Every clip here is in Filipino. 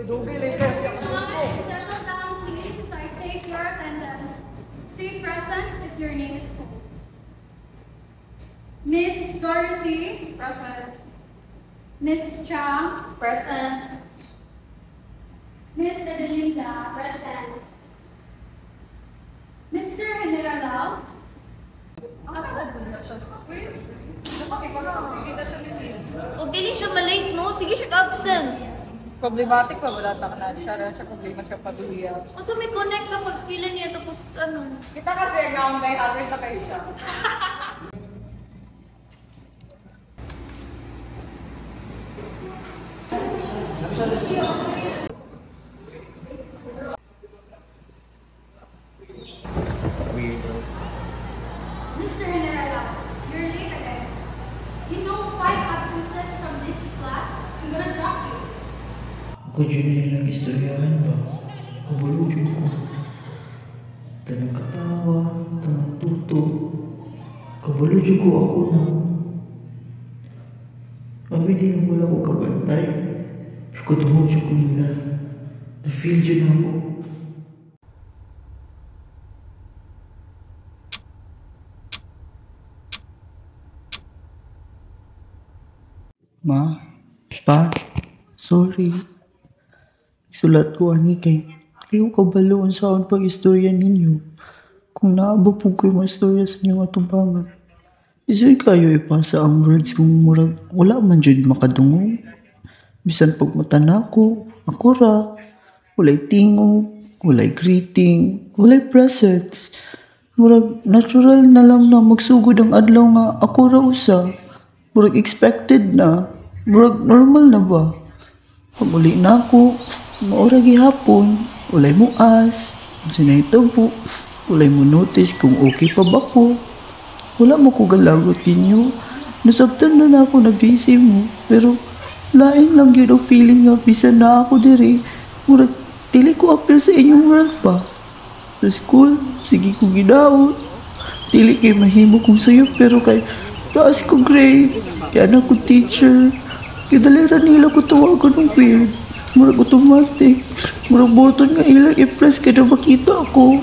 Settle down, please, as I take your attendance. Say present if your name is called. Miss Dorothy. Present. Miss Chang. Present. Miss Adelinda. Present. Mr. General. O dili siya malate, no? Sige siya ka-absent. Problematic pa, wala ta na siya. Siya problema siya paluya. Kung sa may connect sa pag-skillan niya, tapos ano? Kita kasi ang kay Harvard na kayo siya. Mr. General, you're late again. You know 5 absences from this class? I'm gonna drop you. Ako dyan na yung nag-istoryahan ba? Kabalo dyan ko. Tanang katawa, tanang tuto. Kabalo dyan ko ako na. Kami din yung wala ko kabantay. Pero katuhaw dyan ko nila. Na-feel dyan ako. Ma, pa, sorry. Sulat ko ani kay kayo kabaloon sa akong pag-istorya ninyo. Kung naaba po kayo mga istorya sa inyong atubangan. Isoy kayo ipasa ang words kung murag wala man jud makadungog. Bisan pag matana ko, ako ra. Walay tingog, walay greeting, walay presents. Murag natural na lang na magsugod ang adlaw nga ako ra usa. Murag expected na. Murag normal na ba? Pag uli na ako, maura gihapon, ulay mo as, sinaytabo, ulay mo notice kung okay pa ba ko. Wala mo ko galagot ninyo. Nasabtan na ako na busy mo, pero lain lang yun ang feeling nga bisan na ako diri. Murag, dili ko appear sa inyong world pa. Sa school, sige ko gidaot. Dili kay mahimo kong sayo, pero kay taas ko grade. Kaya na ko teacher. Kidalira nila ko tawagan ng weird. Murag automatic. Murag button nga ilang i-press kaya na makita ako.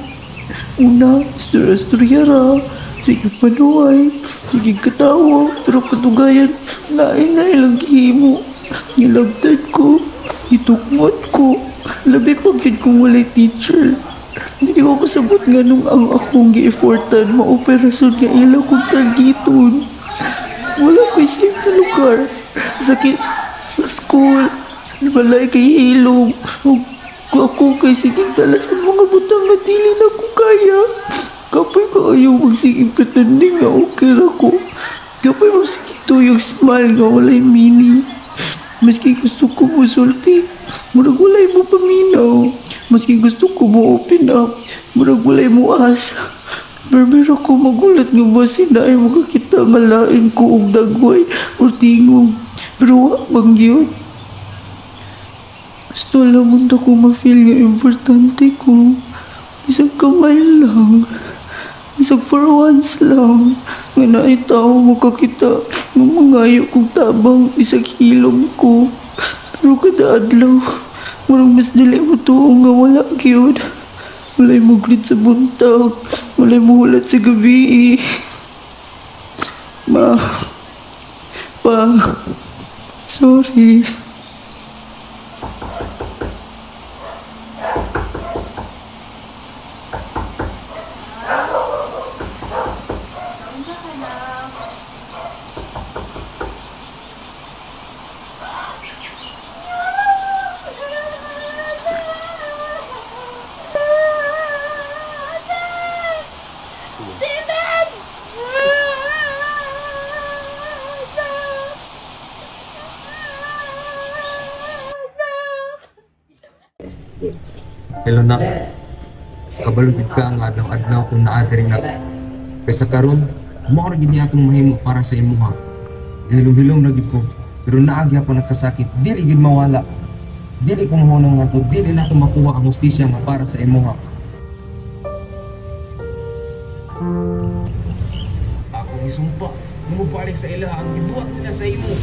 Una, istorya ra. Sige panuway. Sige katawa. Pero katugayan, lain nga ilang himo. Nilagtad ko. Itukmot ko. Labi pag yun kung walay teacher. Hindi ko kasabot nga nung ang akong gi-effortan. Maoperason nga ilang kong tagiton. Wala ko'y safe na lugar. Sakit sa school. Balay kay ilong. Ako kay siging talas ang mga butang na dili na ko kaya. Kapay ka ayaw magsiging pretending nga okay na ko. Kapay magsiging tuyong smile nga walay meaning. Maski gusto ko mo sulti, murag walay mo paminaw. Maski gusto ko mo open up, murag walay mo as. Pero ko magulat nga ba sila ay makakita nga lain ko og dagway o tingog. Pero wag yun. Gusto lang mo ko ma-feel nga importante ko. Isang kamay lang. Isang for once lang. Nga naitaw makakita ng mangayo kong tabang isang hilom ko. Pero kada adlaw, marang mas dili mo tuong nga wala gyud. Walay mo glit sa buntag. Walay mo hulat sa gabi. Ma. Pa. Sorry. Hello nak, kabalugid ka ang adlaw-adlaw kung naadiri na. Kaysa karon, mao ra gid niya akong mahimo para sa imuha. Hilom-hilom na gid ko, pero naagi ako nagkasakit, dili gid mawala. Dili ko mahunong nga to, dili na ko makuha ang hustisya nga para sa imuha. Ako gisumpa, mo balik sa ila ang gibuhat nila sa imo.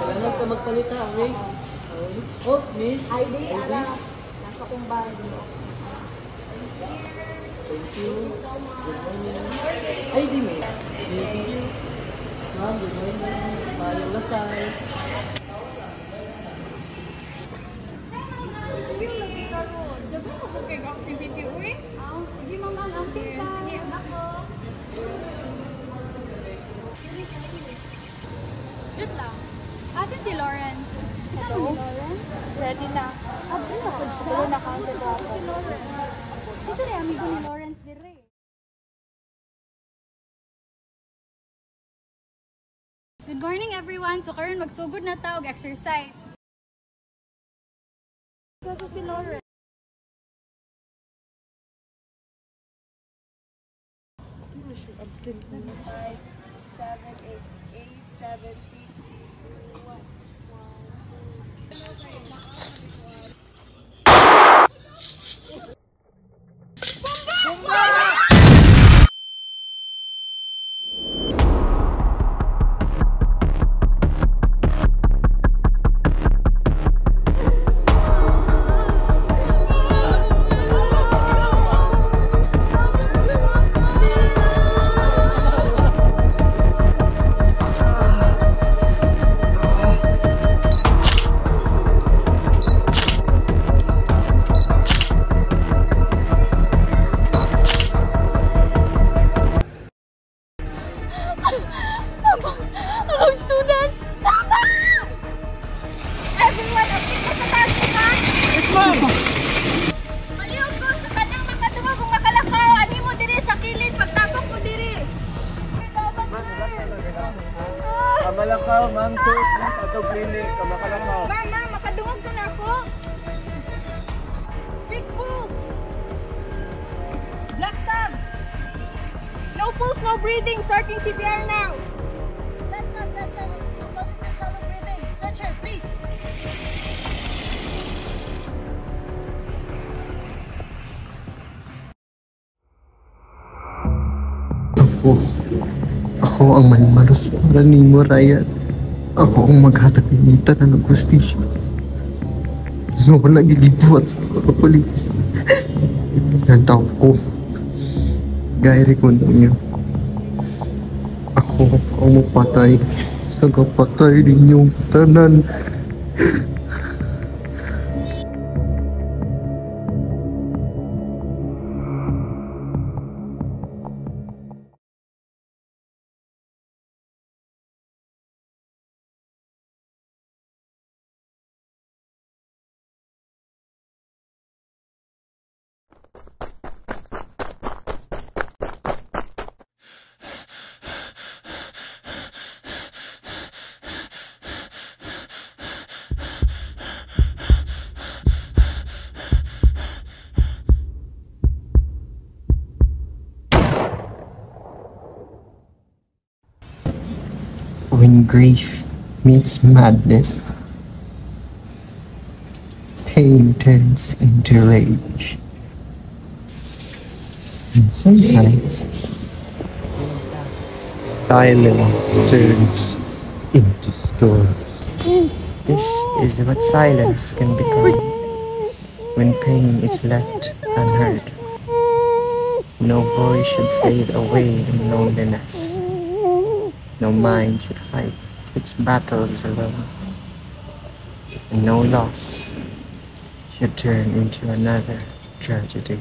Salamat ka magpalita, okay? Oh, miss. ID, ara. Nasa kong bahay. Thank you. Good morning. Ay, di mo. Thank you. Ma'am, good morning. Mayong lasal. Sige, lagi ka ron. Dagan mo po kayong activity, uy. Sige, mama, ang pita. Sige, anak ko. Jut lang. Asin si Lawrence. Hello? Lawrence? Ready na. Absent ako. Tuloy na ka sa dapat. Si Lawrence. Ito rin, amigo ni Lawrence dire. Good morning, everyone. So, karon magsugod na ta og exercise. Kasi si Lawrence. Absent. 5, 7, 8, 7, 6, 1. Hello, students! Tama! Everyone, update na sa taas nila! Yes, ma'am! Maliog ko sa kanyang makadungo kung makalakaw. Ani mo diri sa kilid, pagtapok mo diri. Kamalakaw, ma'am, sir. Ato clinic, kamalakaw. Mama, makadungog ko na ako. Big pulse! Black tag! No pulse, no breathing. Starting CPR now. Black tag. Focus on shallow breathing. Stretcher, please. Ako ang manimaros para ni mo, Ryan. Ako ang maghatag inita na ng justisya. Wala gilibuhat sa mga polis. Nantaw ko. Gayri ko ninyo. Ako ang mapatay sa kapatay ninyong tanan. When grief meets madness, pain turns into rage. And sometimes, silence turns into storms. This is what silence can become when pain is left unheard. No voice should fade away in loneliness. No mind should fight its battles alone. And no loss should turn into another tragedy.